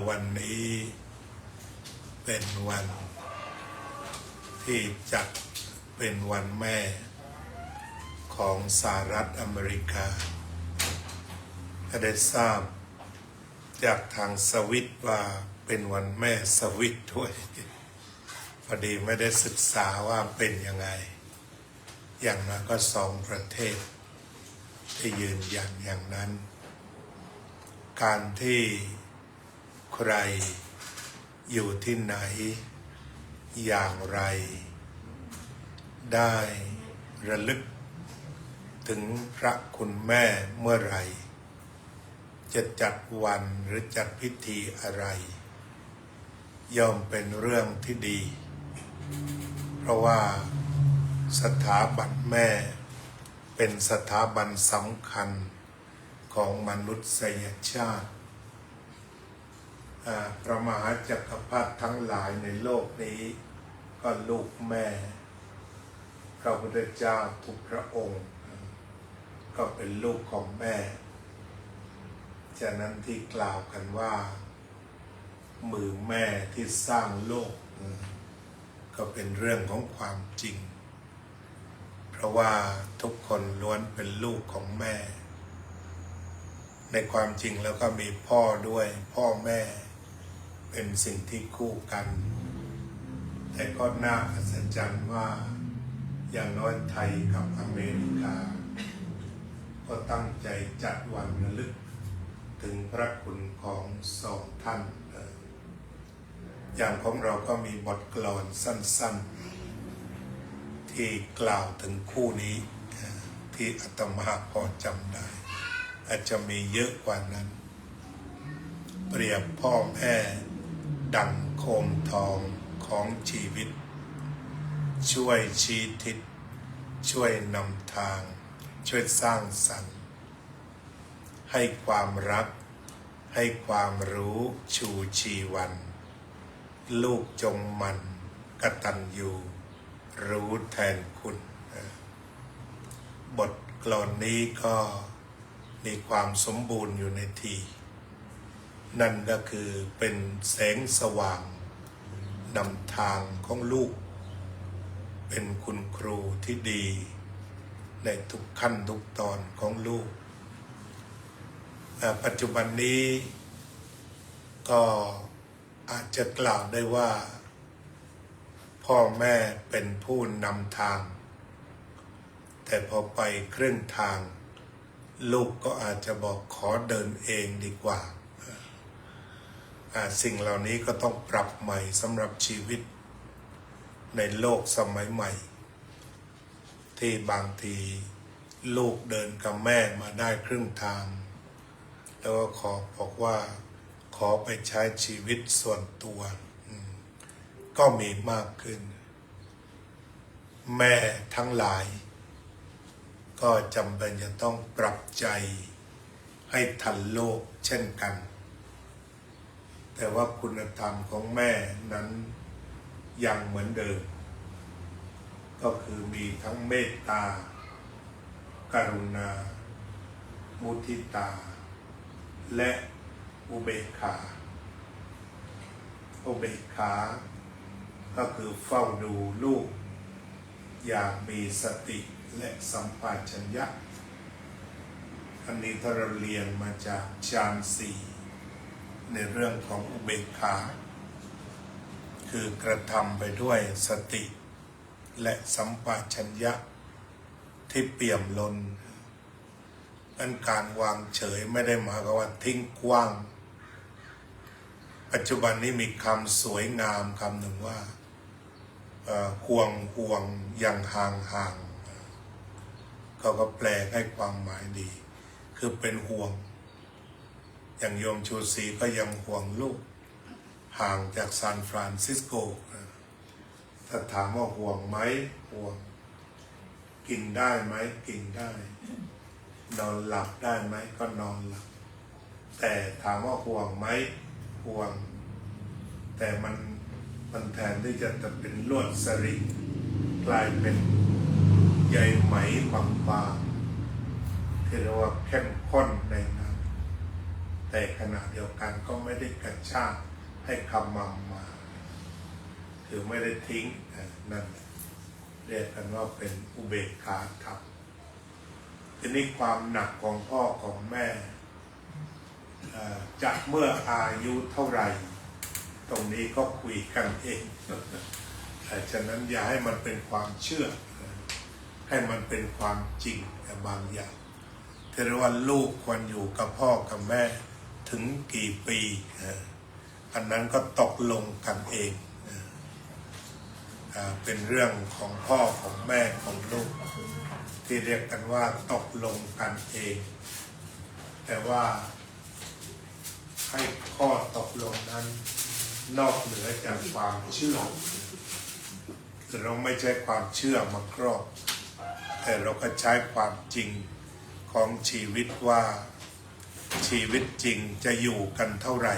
วันนี้เป็นวันที่จัดเป็นวันแม่ของสหรัฐอเมริกาได้ทราบจากทางสวิตว่าเป็นวันแม่สวิตด้วยพอดีไม่ได้ศึกษาว่าเป็นยังไงอย่างนั้นก็2 ประเทศที่ยืนยันอย่างนั้นการที่ใครอยู่ที่ไหนอย่างไรได้ระลึกถึงพระคุณแม่เมื่อไหร่จะจัดวันหรือจัดพิธีอะไรย่อมเป็นเรื่องที่ดีเพราะว่าสถาบันแม่เป็นสถาบันสำคัญของมนุษยชาติพระมหาจักรพรรดิทั้งหลายในโลกนี้ก็ลูกแม่พระพุทธเจ้าทุกพระองค์ก็เป็นลูกของแม่ฉะนั้นที่กล่าวกันว่ามือแม่ที่สร้างโลกก็เป็นเรื่องของความจริงเพราะว่าทุกคนล้วนเป็นลูกของแม่ในความจริงแล้วก็มีพ่อด้วยพ่อแม่เป็นสิ่งที่คู่กันแต่ก็น่าอัศจรรย์ว่าอย่างน้อยไทยกับอเมริกาก็ตั้งใจจัดวันระลึกถึงพระคุณของ2 ท่านอย่างของเราก็มีบทกลอนสั้นๆที่กล่าวถึงคู่นี้ที่อาตมาพอจำได้อาจจะมีเยอะกว่านั้นเปรียบพ่อแม่ดั่งโคมทองของชีวิตช่วยชี้ทิศช่วยนำทางช่วยสร้างสรรค์ให้ความรักให้ความรู้ชูชีวันลูกจงมันกตัญญูรู้แทนคุณบทกลอนนี้ก็มีความสมบูรณ์อยู่ในทีนั่นก็คือเป็นแสงสว่างนำทางของลูกเป็นคุณครูที่ดีในทุกขั้นทุกตอนของลูกปัจจุบันนี้ก็อาจจะกล่าวได้ว่าพ่อแม่เป็นผู้นำทางแต่พอไปครึ่งทางลูกก็อาจจะบอกขอเดินเองดีกว่าสิ่งเหล่านี้ก็ต้องปรับใหม่สำหรับชีวิตในโลกสมัยใหม่ที่บางทีลูกเดินกับแม่มาได้ครึ่งทางแล้วก็ขอบอกว่าขอไปใช้ชีวิตส่วนตัวก็มีมากขึ้นแม่ทั้งหลายก็จำเป็นจะต้องปรับใจให้ทันโลกเช่นกันแต่ว่าคุณธรรมของแม่นั้นยังเหมือนเดิมก็คือมีทั้งเมตตากรุณามุทิตาและอุเบกขาอุเบกขาก็คือเฝ้าดูลูกอย่างมีสติและสัมปชัญญะอันนี้ถ้าเราเรียนมาจากฌาน 4ในเรื่องของอุเบกขาคือกระทำไปด้วยสติและสัมปชัญญะที่เปี่ยมล้นอันการวางเฉยไม่ได้หมายความว่าทิ้งกว้างปัจจุบันนี้มีคำสวยงามคำหนึ่งว่าห่วงอย่างห่างเขาก็แปลให้ความหมายดีคือเป็นห่วงอย่างโยมชูศรีก็ยังห่วงลูกห่างจากซานฟรานซิสโกถ้าถามว่าห่วงไหมห่วงกินได้ไหมกินได้นอนหลับได้ไหมก็นอนหลับแต่ถามว่าห่วงไหมห่วงแต่มันแทนที่จะเป็นลวดสลิงกลายเป็นใยไหมบางๆที่เรียกว่าเข้มข้นในนั้นแต่ แต่ขณะเดียวกันก็ไม่ได้กระชากให้คำมั่นมาคือไม่ได้ทิ้งนั่นเรียกกันว่าเป็นอุเบกขาธรรมทีนี้ความหนักของพ่อของแม่จะเมื่ออายุเท่าไหร่ตรงนี้ก็คุยกันเองฉะนั้นอย่าให้มันเป็นความเชื่อให้มันเป็นความจริงบางอย่างที่เรียกว่าลูกควรอยู่กับพ่อกับแม่ถึงกี่ปีอันนั้นก็ตกลงกันเองเป็นเรื่องของพ่อของแม่ของลูกที่เรียกกันว่าตกลงกันเองแต่ว่าให้ข้อตกลงนั้นนอกเหนือจากความเชื่อเราไม่ใช่ความเชื่อมาครอบแต่เราก็ใช้ความจริงของชีวิตว่าชีวิตจริงจะอยู่กันเท่าไหร่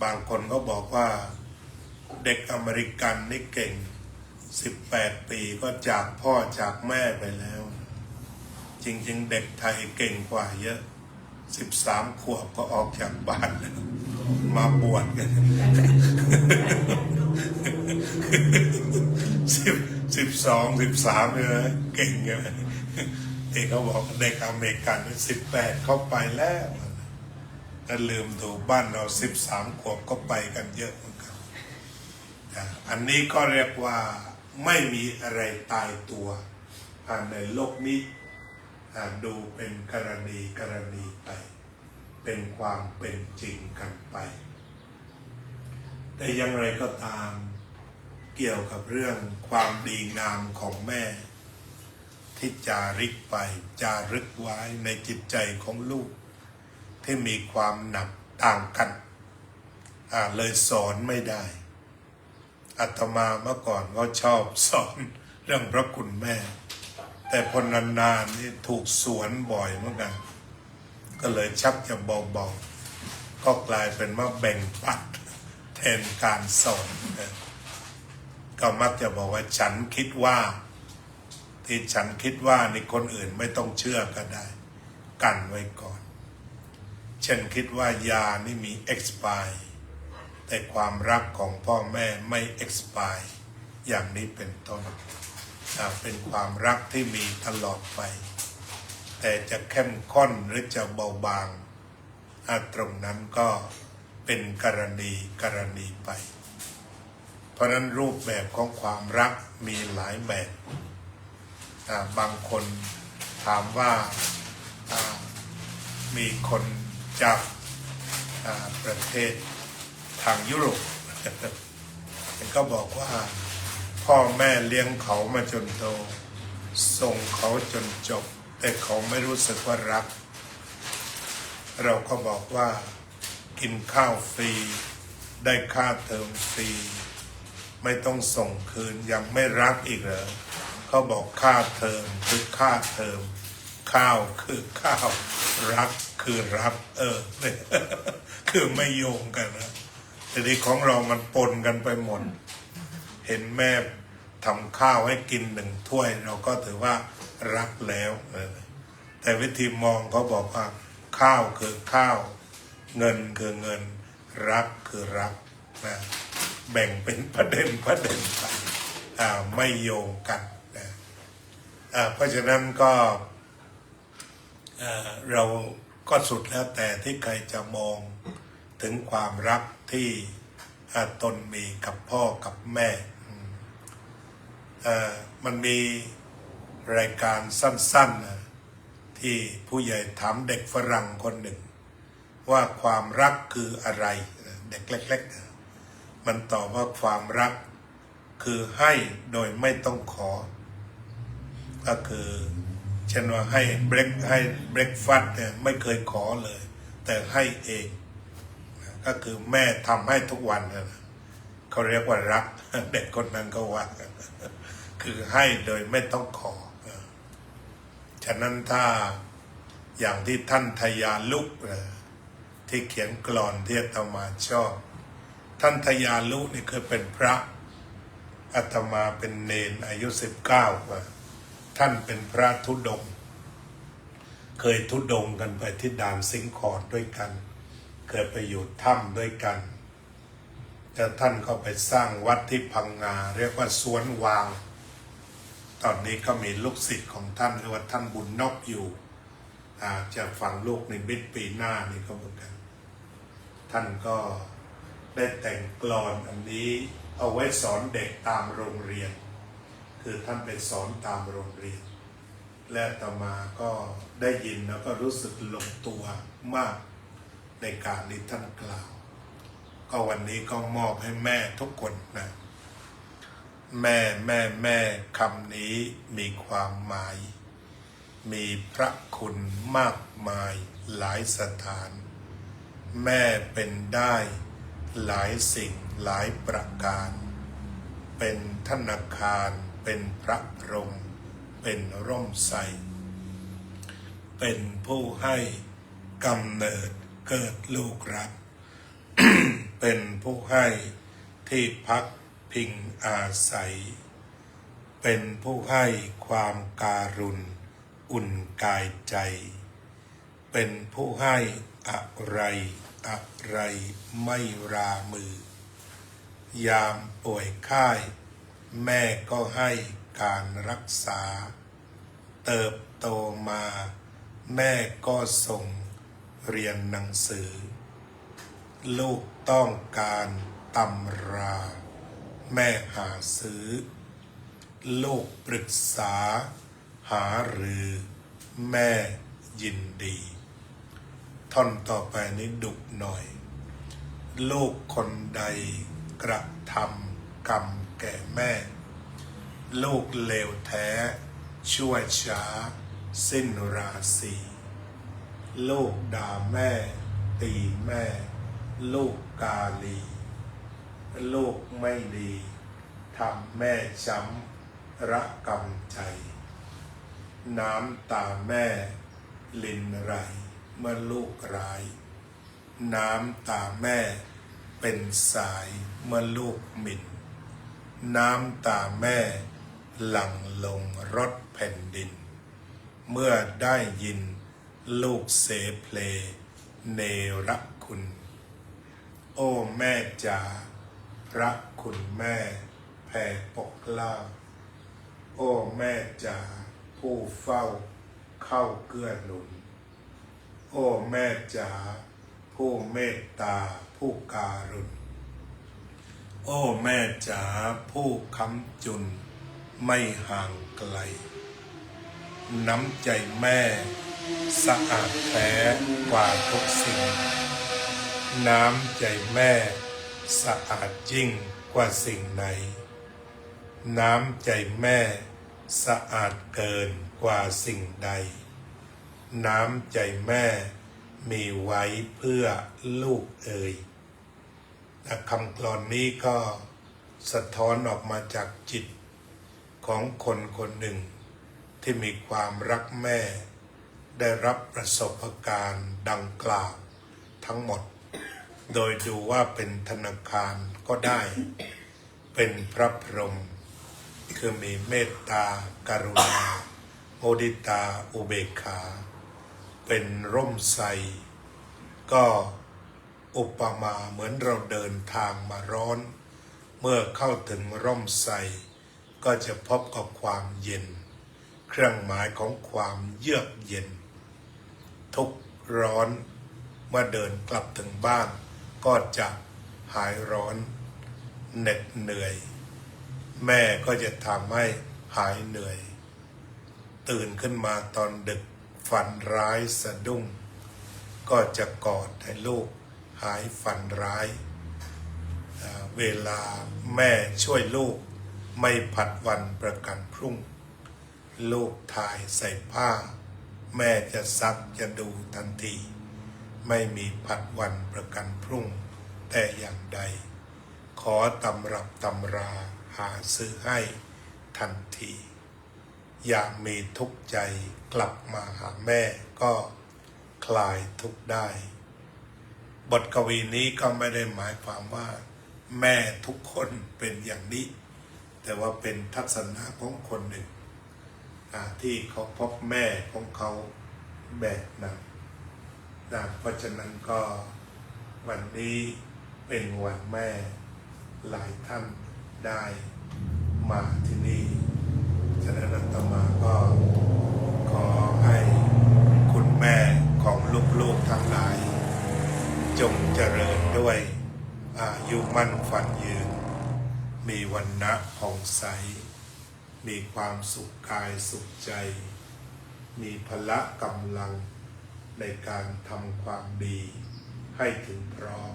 บางคนก็บอกว่าเด็กอเมริกันนี่เก่ง18 ปีก็จากพ่อจากแม่ไปแล้วจริงๆเด็กไทยเก่งกว่าเยอะ13 ขวบก็ออกจากบ้านแล้วมาบวชกัน12 13เนี่ยเก่งเลยที่เขาบอกเด็กอเมริกัน18เข้าไปแล้วแต่ลืมดูบ้านเรา13 ขวบก็ไปกันเยอะเหมือนกันอันนี้ก็เรียกว่าไม่มีอะไรตายตัวในโลกนี้ดูเป็นกรณีไปเป็นความเป็นจริงกันไปแต่อย่างไรก็ตามเกี่ยวกับเรื่องความดีงามของแม่ที่จารึกไปจารึกไว้ในจิตใจของลูกที่มีความหนักต่างกันเลยสอนไม่ได้อาตมาเมื่อก่อนก็ชอบสอนเรื่องพระคุณแม่แต่พอนานๆนี่ถูกสวนบ่อยเหมือนกันก็เลยชักจะเบาๆก็กลายเป็นว่าแบ่งปัดแทนการสอนก็มักจะบอกว่าฉันคิดว่าที่ฉันคิดว่านี่คนอื่นไม่ต้องเชื่อก็ได้กันไว้ก่อนเช่นคิดว่ายานี่มี expire แต่ความรักของพ่อแม่ไม่ expire อย่างนี้เป็นต้นเป็นความรักที่มีตลอดไปแต่จะเข้มข้นหรือจะเบาบางตรงนั้นก็เป็นกรณีไปเพราะนั้นรูปแบบของความรักมีหลายแบบบางคนถามว่ามีคนจากประเทศทางยุโรปก็บอกว่าพ่อแม่เลี้ยงเขามาจนโตส่งเขาจนจบแต่เขาไม่รู้สึกว่ารักเราก็บอกว่ากินข้าวฟรีได้ค่าเทอมฟรีไม่ต้องส่งคืนยังไม่รักอีกเหรอเขาบอกค่าเทอมคือค่าเทอมข้าวคือข้าวรักคือรักคือไม่โยงกันนะแต่ที่ของเรามันปนกันไปหมดเห็นแม่ทำข้าวให้กิน1 ถ้วยเราก็ถือว่ารักแล้วแต่วิธีมองเขาบอกว่าข้าวคือข้าวเงินคือเงินรักคือรักนะแบ่งเป็นประเด็นไปไม่โยงกันนะเพราะฉะนั้นก็เราก็สุดแล้วแต่ที่ใครจะมองถึงความรักที่ตนมีกับพ่อกับแม่มันมีรายการสั้นๆนะที่ผู้ใหญ่ถามเด็กฝรั่งคนหนึ่งว่าความรักคืออะไรเด็กเล็กๆมันตอบว่าความรักคือให้โดยไม่ต้องขอก็คือเช่นว่าให้เบรกฟาสต์เนี่ยไม่เคยขอเลยแต่ให้เองก็คือแม่ทำให้ทุกวันนะเขาเรียกว่ารักเด็กคนนั้นก็ว่าคือให้โดยไม่ต้องขอฉะนั้นถ้าอย่างที่ท่านทยาลุกที่เขียนกลอนที่อาตมาชอบท่านทยาลุนี่คือเป็นพระอาตมาเป็นเณรอายุ19ท่านเป็นพระธุดงค์ เคยทุดงกันไปที่ด่านสิงคอร์ดด้วยกันเคยไปอยู่ถ้ำด้วยกันแต่ท่านก็ไปสร้างวัดที่พังงาเรียกว่าสวนวางตอนนี้ก็มีลูกศิษย์ของท่านเรียกว่าท่านบุญนกอยู่จะฝังลูกในมิตรปีหน้านี่ก็เหมือนกันท่านก็ได้แต่งกลอนอันนี้เอาไว้สอนเด็กตามโรงเรียนคือท่านไปสอนตามโรงเรียนและต่อมาก็ได้ยินแล้วก็รู้สึกลงตัวมากในการที่ท่านกล่าวก็วันนี้ก็มอบให้แม่ทุกคนนะแม่คำนี้มีความหมายมีพระคุณมากมายหลายสถานแม่เป็นได้หลายสิ่งหลายประการเป็นธนาคารเป็นพระพรหมเป็นร่มไทรเป็นผู้ให้กำเนิดเกิดลูกรัก เป็นผู้ให้ที่พักพิงอาศัยเป็นผู้ให้ความการุณอุ่นกายใจเป็นผู้ให้อะไรไม่รามือยามป่วยไข้แม่ก็ให้การรักษาเติบโตมาแม่ก็ส่งเรียนหนังสือลูกต้องการตำราแม่หาซื้อลูกปรึกษาหารือแม่ยินดีท่อนต่อไปนี้ดุหน่อยลูกคนใดกระทำกรรมแก่แม่ลูกเลวแท้ชั่วช้าสิ้นราศีลูกด่าแม่ตีแม่ลูกกาลีลูกไม่ดีทำแม่ช้ำระกำใจน้ำตาแม่ลินไหลเมื่อลูกร้ายน้ำตาแม่เป็นสายเมื่อลูกหมิ่นน้ำตาแม่หลั่งลงรถแผ่นดินเมื่อได้ยินลูกเสเพลเนรคุณโอ้แม่จ๋าพระคุณแม่แผ่ปกเกล้าโอ้แม่จ๋าผู้เฝ้าเข้าเกื้อหนุนโอ้แม่จ๋าผู้เมตตาผู้การุณโอ้แม่จ๋าผู้ค้ำจุนไม่ห่างไกลน้ำใจแม่สะอาดแท้กว่าทุกสิ่งน้ำใจแม่สะอาดยิ่งกว่าสิ่งไหนน้ำใจแม่สะอาดเกินกว่าสิ่งใดน้ำใจแม่มีไว้เพื่อลูกเอ่ยคำกลอนนี้ก็สะท้อนออกมาจากจิตของคนคนหนึ่งที่มีความรักแม่ได้รับประสบการณ์ดังกล่าวทั้งหมดโดยดูว่าเป็นธนาคารก็ได้เป็นพระพรหมคือมีเมตตากรุณาโมดิตาอุเบกขาเป็นร่มไทรก็อุปมาเหมือนเราเดินทางมาร้อนเมื่อเข้าถึงร่มไทรก็จะพบกับความเย็นเครื่องหมายของความเยือกเย็นทุกร้อนเมื่อเดินกลับถึงบ้านก็จะหายร้อนเหน็ดเหนื่อยแม่ก็จะทำให้หายเหนื่อยตื่นขึ้นมาตอนดึกฝันร้ายสะดุ้งก็จะกอดให้ลูกหายฝันร้ายเวลาแม่ช่วยลูกไม่ผัดวันประกันพรุ่งลูกถ่ายใส่ผ้าแม่จะซักจะดูทันทีไม่มีผัดวันประกันพรุ่งแต่อย่างใดขอตำรับตำราหาซื้อให้ทันทีอยากมีทุกข์ใจกลับมาหาแม่ก็คลายทุกข์ได้บทกวีนี้ก็ไม่ได้หมายความว่าแม่ทุกคนเป็นอย่างนี้แต่ว่าเป็นทัศนะของคนหนึ่งที่เขาพบแม่ของเขา แบกหนักเพราะฉะนั้นก็วันนี้เป็นวันแม่หลายท่านได้มาที่นี่ฉะนั้นอาตมาก็ขอให้คุณแม่ของลูกๆทั้งหลายจงเจริญด้วยอายุมั่นฝันยืนมีวรรณะผ่องใสมีความสุขกายสุขใจมีพละกำลังในการทำความดีให้ถึงพร้อม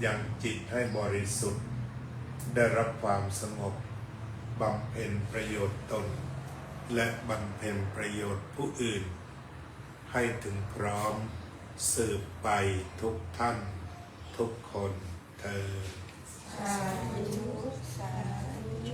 ยังจิตให้บริสุทธิ์ได้รับความสงบบำเพ็ญประโยชน์ตนและบำเพ็ญประโยชน์ผู้อื่นให้ถึงพร้อมสืบไปทุกท่านทุกคนเธอ สาธุสาธุ